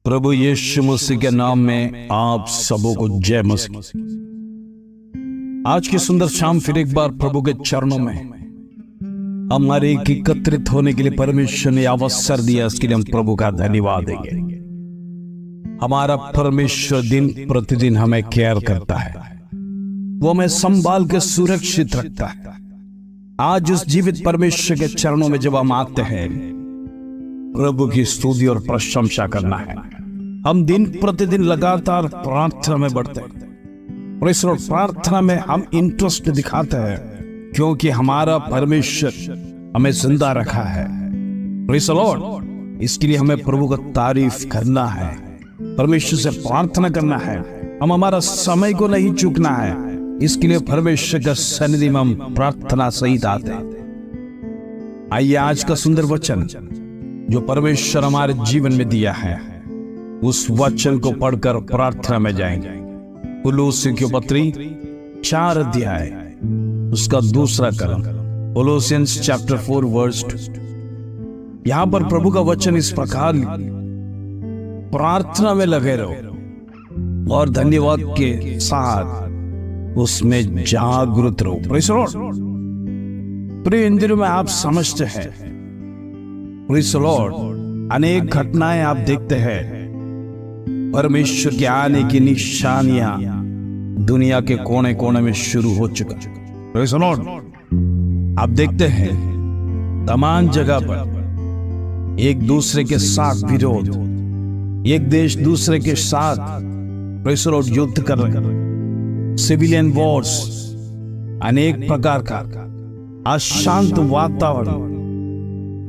प्रभु यीशु मसीह के नाम में आप सबों को जय मसीह। आज की सुंदर शाम फिर एक बार प्रभु के चरणों में हमारे एकत्रित होने के लिए परमेश्वर ने अवसर दिया, इसके लिए हम प्रभु का धन्यवाद देंगे। हमारा परमेश्वर दिन प्रतिदिन हमें केयर करता है, वो हमें संभाल के सुरक्षित रखता है। आज उस जीवित परमेश्वर के चरणों में जब हम आते हैं, प्रभु की स्तुति और प्रशंसा करना है। हम दिन प्रतिदिन लगातार प्रार्थना में बढ़ते हैं और इस प्रार्थना में हम इंटरेस्ट दिखाते हैं, क्योंकि हमारा परमेश्वर हमें जिंदा रखा है। Praise the Lord. इसके लिए हमें प्रभु का तारीफ करना है, परमेश्वर से प्रार्थना करना है। हम हमारा समय को नहीं चूकना है, इसके लिए परमेश्वर का सन्निधि में हम प्रार्थना सहित आते हैं। आइए आज का सुंदर वचन जो परमेश्वर हमारे जीवन में दिया है, उस वचन को पढ़कर प्रार्थना में जाएंगे। कोलोसियों की पत्री 4 अध्याय उसका 2 कलम, कोलोसियंस चैप्टर 4 वर्स 2। यहां पर प्रभु का वचन इस प्रकार, प्रार्थना में लगे रहो और धन्यवाद के साथ उसमें जागरूक रहो। Praise the Lord. प्रिय, इन दिनों में आप समझते हैं, प्रेज़ द लॉर्ड, अनेक घटनाएं आप देखते हैं, परमेश्वर के आने की निशानियां दुनिया के कोने कोने में शुरू हो चुका। Praise the Lord. आप देखते हैं तमाम जगह पर एक दूसरे के साथ विरोध, एक देश दूसरे के साथ प्रेज़ द लॉर्ड युद्ध कर रहे हैं, सिविलियन वॉर्स, अनेक प्रकार का अशांत वातावरण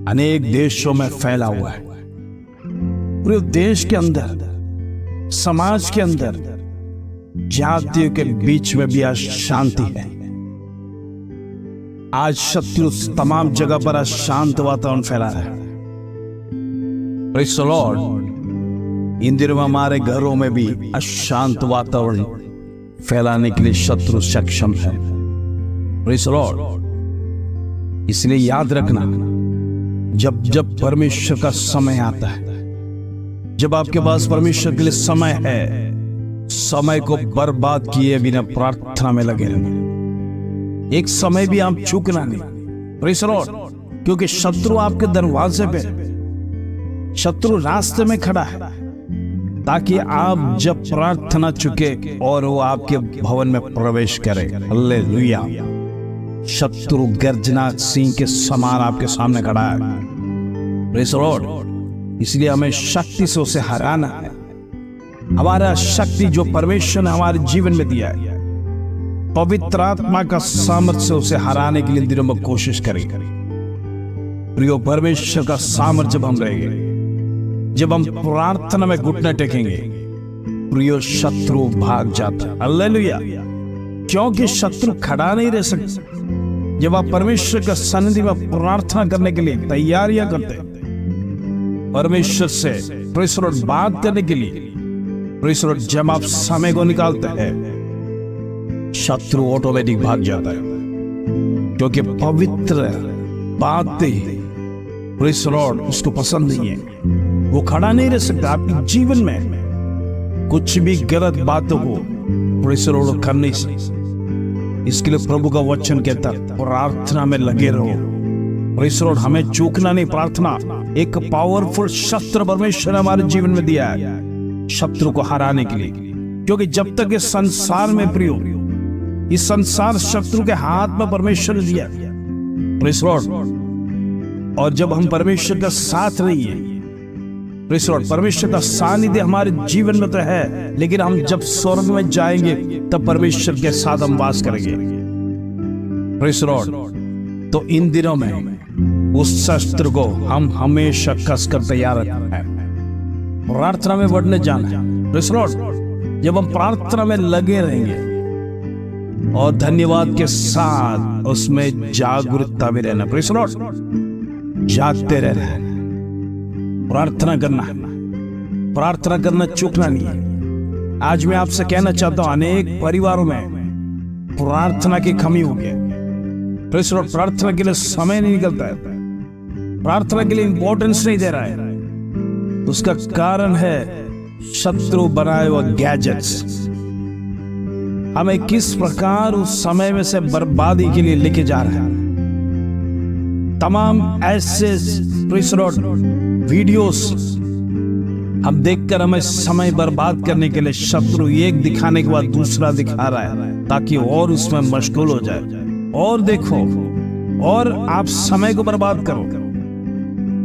अनेक देशों में फैला हुआ है। पूरे देश के अंदर, समाज के अंदर, जातियों के बीच में भी अशांति है। आज शत्रु तमाम जगह पर अशांत वातावरण फैला रहा है। Praise the Lord. इन दिनों में हमारे घरों में भी अशांत वातावरण फैलाने के लिए शत्रु सक्षम है। Praise the Lord. इसलिए याद रखना, जब जब परमेश्वर का समय आता है, जब आपके पास परमेश्वर के लिए समय है, समय को बर्बाद किए बिना प्रार्थना में लगे रहना। एक समय भी आप चूकना नहीं। Praise the Lord. क्योंकि शत्रु आपके दरवाजे पे, शत्रु रास्ते में खड़ा है, ताकि आप जब प्रार्थना चुके और वो आपके भवन में प्रवेश करे। हालेलुया। शत्रु गर्जना सिंह के समान आपके सामने खड़ा है। Praise the Lord. इसलिए हमें शक्ति से उसे हराना है। हमारा शक्ति जो परमेश्वर ने हमारे जीवन में दिया है, पवित्र आत्मा का सामर्थ्य से उसे हराने के लिए दिनों में कोशिश करेंगे। प्रियो, परमेश्वर का सामर्थ्य जब हम रहेंगे, जब हम प्रार्थना में घुटने टेकेंगे, प्रियो, शत्रु भाग जाता है। हालेलुया। क्योंकि शत्रु खड़ा नहीं रह सकता। जब आप परमेश्वर का सन्निधि में प्रार्थना करने के लिए तैयारियां करते हैं, परमेश्वर से प्रेज़ द लॉर्ड बात करने के लिए, प्रेज़ द लॉर्ड, जब आप समय को निकालते हैं, शत्रु ऑटोमेटिक भाग जाता है। क्योंकि पवित्र बातें प्रेज़ द लॉर्ड उसको पसंद नहीं है। वो खड़ा नहीं रह सकता। आपके जीवन में कुछ भी गलत बातों को प्रेज़ द लॉर्ड कर नहीं सकता। इसके लिए प्रभु का वचन कहता है, प्रार्थना में लगे रहो। Praise the Lord. हमें चूकना नहीं। प्रार्थना एक पावरफुल शस्त्र परमेश्वर ने हमारे जीवन में दिया है, शत्रु को हराने के लिए। क्योंकि जब तक इस संसार में, प्रियो, इस संसार शत्रु के हाथ में परमेश्वर ने दिया। Praise the Lord. और जब हम परमेश्वर का साथ नहीं है, प्रेज़ द लॉर्ड, परमेश्वर का सानिध्य हमारे जीवन में तो है, लेकिन हम जब स्वर्ग में जाएंगे तब परमेश्वर के साथ हम वास करेंगे। Praise the Lord. तो इन दिनों में उस शस्त्र को हम हमेशा कसकर तैयार रखना है, प्रार्थना में बढ़ने जाना है। Praise the Lord. जब हम प्रार्थना में लगे रहेंगे और धन्यवाद के साथ उसमें जागरूकता भी रहना। Praise the Lord. जागते रहना है, प्रार्थना करना है, प्रार्थना करना चूकना नहीं है। आज मैं आपसे कहना चाहता हूं, अनेक परिवारों में प्रार्थना की कमी हो गई। Praise the Lord. प्रार्थना के लिए समय नहीं निकलता है, प्रार्थना के लिए इंपॉर्टेंस नहीं दे रहा है। उसका कारण है शत्रु बनाए हुए गैजेट्स हमें किस प्रकार उस समय में से बर्बादी के लिए लेके जा रहे हैं। तमाम ऐसे वीडियोस हम देखकर हमें समय बर्बाद करने के लिए शत्रु एक दिखाने के बाद दूसरा दिखा रहा है ताकि और उसमें मशगूल हो जाए और देखो और आप समय को बर्बाद करो।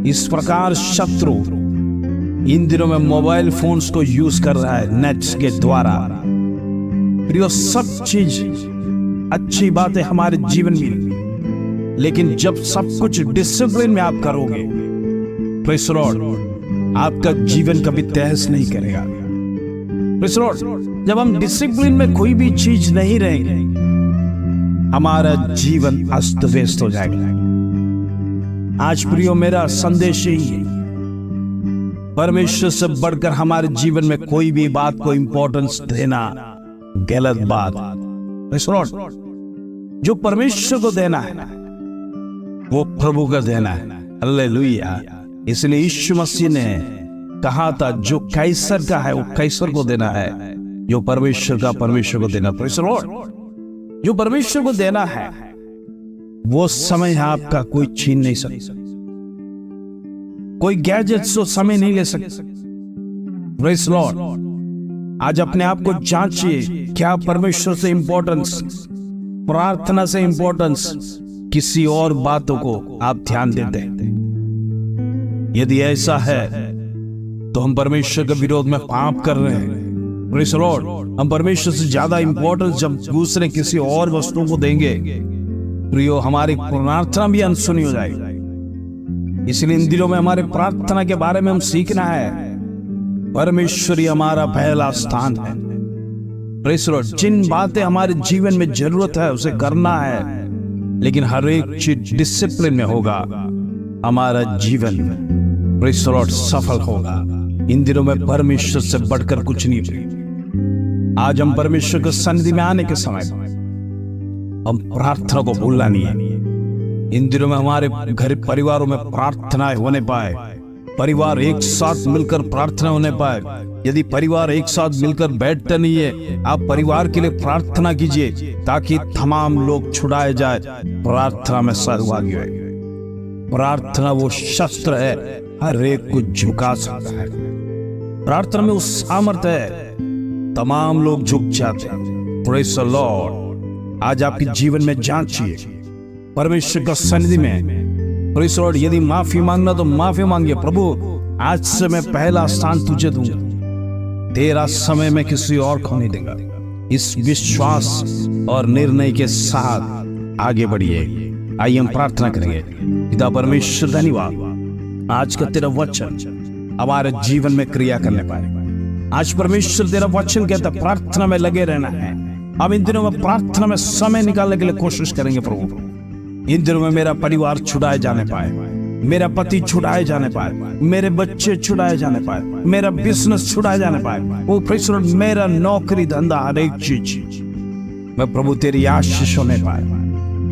इस प्रकार शत्रु इन दिनों में मोबाइल फोन्स को यूज कर रहा है नेट्स के द्वारा। प्रियो, सब चीज अच्छी बात है हमारे जीवन में, लेकिन जब सब कुछ डिसिप्लिन में आप करोगे, प्रेज़ द लॉर्ड, आपका जीवन कभी तहस नहीं करेगा। प्रेज़ द लॉर्ड, जब हम डिसिप्लिन में कोई भी चीज नहीं रहेंगे, हमारा जीवन अस्त व्यस्त हो जाएगा। आज प्रियो, मेरा संदेश यही है, परमेश्वर से बढ़कर हमारे जीवन में कोई भी बात को इंपॉर्टेंस देना गलत बात। प्रेज़ द लॉर्ड, जो परमेश्वर को देना है वो प्रभु का देना है। हालेलुया। इसलिए यीशु मसीह ने कहा था, जो कैसर का है वो कैसर को देना है, जो परमेश्वर का परमेश्वर को देना। प्रेज़ द लॉर्ड, जो परमेश्वर को देना है वो समय आपका कोई छीन नहीं सकता। कोई गैजेट तो समय नहीं ले सकता। प्रेज़ द लॉर्ड, आज अपने आप को जांचिए, क्या परमेश्वर से इंपॉर्टेंस, प्रार्थना से इंपॉर्टेंस, किसी और बातों को आप ध्यान देते हैं? यदि ऐसा है तो हम परमेश्वर के विरोध में पाप कर रहे हैं। प्रेज़ द लॉर्ड, हम परमेश्वर से ज्यादा इंपॉर्टेंस जब दूसरे किसी और वस्तुओं को देंगे, प्रियो, हमारी प्रार्थना भी अनसुनी हो जाएगी। इसलिए इन दिनों में हमारे प्रार्थना के बारे में हम सीखना है। परमेश्वर ही हमारा पहला स्थान है। प्रेज़ द लॉर्ड, जिन बातें हमारे जीवन में जरूरत है उसे करना है, लेकिन हर एक चीज डिसिप्लिन में होगा, हमारा जीवन प्रेज़ द लॉर्ड सफल होगा। इन दिनों में परमेश्वर से बढ़कर कुछ नहीं है। आज हम परमेश्वर के सन्निधि में आने के समय हम प्रार्थना को भूलना नहीं है। इन दिनों में हमारे घर परिवारों में प्रार्थनाएं होने पाए, परिवार एक साथ मिलकर प्रार्थना होने पाए। यदि परिवार एक साथ मिलकर बैठते नहीं है, आप परिवार के लिए प्रार्थना कीजिए ताकि तमाम लोग छुड़ाए जाए, प्रार्थना में सहभागी हुए। प्रार्थना वो शस्त्र है, हर एक को झुका सकता है। प्रार्थना में उस सामर्थ्य है, तमाम लोग झुक जाते हैं। प्रेज़ द लॉर्ड, आज आपके जीवन में जांचिए, परमेश्वर का सन्निधि में प्रेज़ द लॉर्ड, यदि माफी मांगना तो माफी मांगिए। प्रभु, आज से मैं पहला स्थान तुझे दूंगा, तेरा समय में किसी और को नहीं देगा। इस विश्वास और निर्णय के साथ आगे बढ़िए। आइए हम प्रार्थना करेंगे। पिता परमेश्वर, धन्यवाद आज का तेरा वचन हमारे जीवन में क्रिया करने पाए। आज परमेश्वर तेरा वचन कहता है प्रार्थना में लगे रहना है। हम इन दिनों में प्रार्थना में समय निकालने के लिए कोशिश करेंगे। प्रभु, इन दिनों में मेरा परिवार छुड़ाए जाने पाए, मेरा पति छुड़ाए जाने पाए, मेरे बच्चे छुड़ाए जाने पाए, मेरा बिजनेस छुड़ाए जाने पाए, वो प्रेज़ द लॉर्ड, मेरा नौकरी धंधा, हर एक चीज मैं प्रभु तेरी आशीष होने पाए।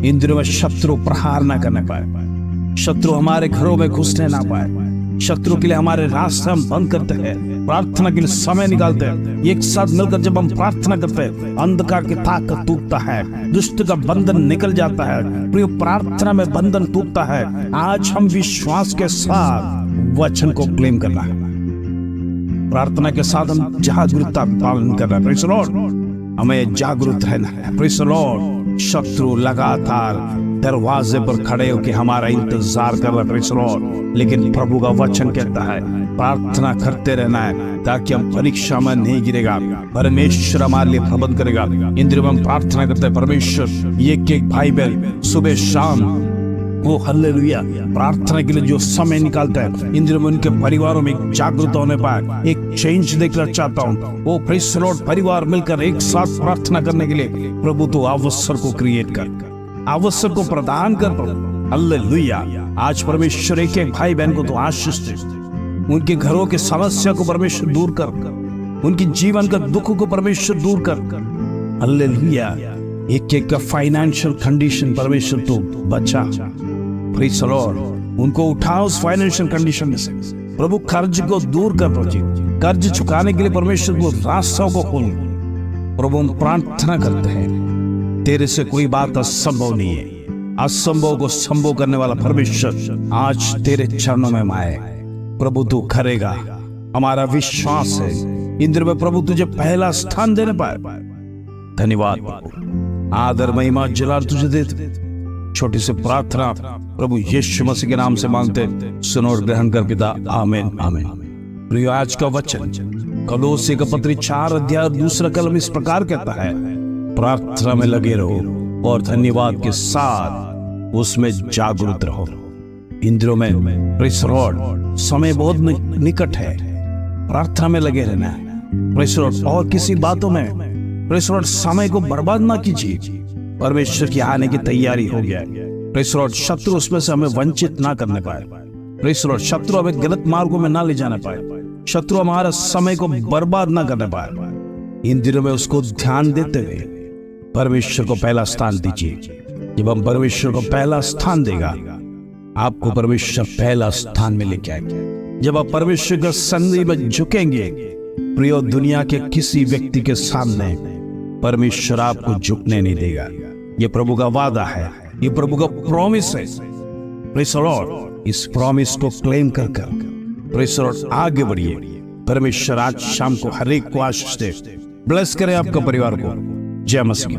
इन दिनों में शत्रु प्रहार ना करने पाए, शत्रु हमारे घरों में घुसने ना पाए, शत्रु के लिए हमारे रास्ते हम बंद करते हैं, प्रार्थना के लिए समय निकालते हैं। एक साथ मिलकर जब हम प्रार्थना करते हैं, अंधकार की ताकत टूटता है, दुष्ट का बंधन निकल जाता है। प्रिय, प्रार्थना में बंधन टूटता है। आज हम विश्वास के साथ वचन को क्लेम करना है, प्रार्थना के साथ हम जागरूकता पालन करना है। प्रेज़ द लॉर्ड, हमें जागरूक रहना है। प्रेज़ द लॉर्ड, शत्रु लगातार दरवाजे पर खड़े होकर हमारा इंतजार कर रहा है। प्रेज़ द लॉर्ड, लेकिन प्रभु का वचन कहता है प्रार्थना करते रहना है ताकि हम परीक्षा में नहीं गिरेगा, परमेश्वर हमारे लिए प्रबंध करेगा। इन दिनों में हम प्रार्थना करते हैं, परमेश्वर एक भाई बहन सुबह शाम वो हालेलुया प्रार्थना के लिए जो समय निकालता है, इन दिनों में उनके परिवारों में एक जागरूकता होने पाए, एक चेंज देखना चाहता हूँ। वो प्रेज़ द लॉर्ड, परिवार मिलकर एक साथ प्रार्थना करने के लिए प्रभु तो अवसर को क्रिएट कर, अवसर को प्रदान कर प्रभु। हालेलुया, आज परमेश्वर एक भाई बहन को तो आशीष दे, उनके घरों के समस्या को परमेश्वर दूर कर, उनकी जीवन का दुख को परमेश्वर दूर कर। हालेलुया, एक का फाइनेंशियल कंडीशन परमेश्वर तो बचा। प्रेज़ द लॉर्ड, उनको उठाओ उस फाइनेंशियल कंडीशन में से, प्रभु कर्ज को दूर कर प्रभु जी, कर्ज चुकाने के लिए परमेश्वर को रास्तों को खोल। प्रभु हम प्रार्थना करते हैं, तेरे से कोई बात असंभव नहीं है। असंभव को संभव करने वाला परमेश्वर आज तेरे चरणों में आए। प्रभु तू करेगा, हमारा विश्वास है। इंद्र में प्रभु तुझे पहला स्थान देने पाए। धन्यवाद प्रभु, आदर महिमा जलाल तुझे देते। छोटी सी प्रार्थना प्रभु यीशु मसीह के नाम से मांगते, सुनो और ग्रहण कर पिता, आमीन आमीन। प्रिय, आज का वचन कलोसी का पत्री 4 अध्याय 2 कलम इस प्रकार कहता है, प्रार्थना में लगे रहो और धन्यवाद के साथ उसमें जागरूक रहो। इंद्रियों में प्रेस लॉर्ड, समय बहुत निकट है, प्रार्थना में लगे रहना है। प्रेस लॉर्ड, और किसी बातों में प्रेस लॉर्ड समय को बर्बाद ना कीजिए। परमेश्वर की आने की तैयारी हो गया है। प्रेस लॉर्ड, शत्रु उसमें से हमें वंचित ना करने पाए। प्रेस लॉर्ड, शत्रु हमें गलत मार्गों में ना ले जाने पाए। शत्रु हमारा समय को बर्बाद ना करने पाए। इन दिनों में उसको ध्यान देते हुए परमेश्वर को पहला स्थान दीजिए। जब हम परमेश्वर को पहला स्थान देगा, आपको परमेश्वर पहला स्थान में लेके आएंगे। जब आप परमेश्वर के सन्निधि में झुकेंगे, प्रिय, दुनिया के किसी व्यक्ति के सामने परमेश्वर आपको झुकने नहीं देगा। ये प्रभु का वादा है, ये प्रभु का प्रॉमिस है। प्रेज़ द लॉर्ड, इस प्रॉमिस को क्लेम कर प्रेज़ द लॉर्ड आगे बढ़िए। परमेश्वर आज शाम को हर एक को आशीष दे, ब्लेस करे आपका परिवार को। जय मसीह।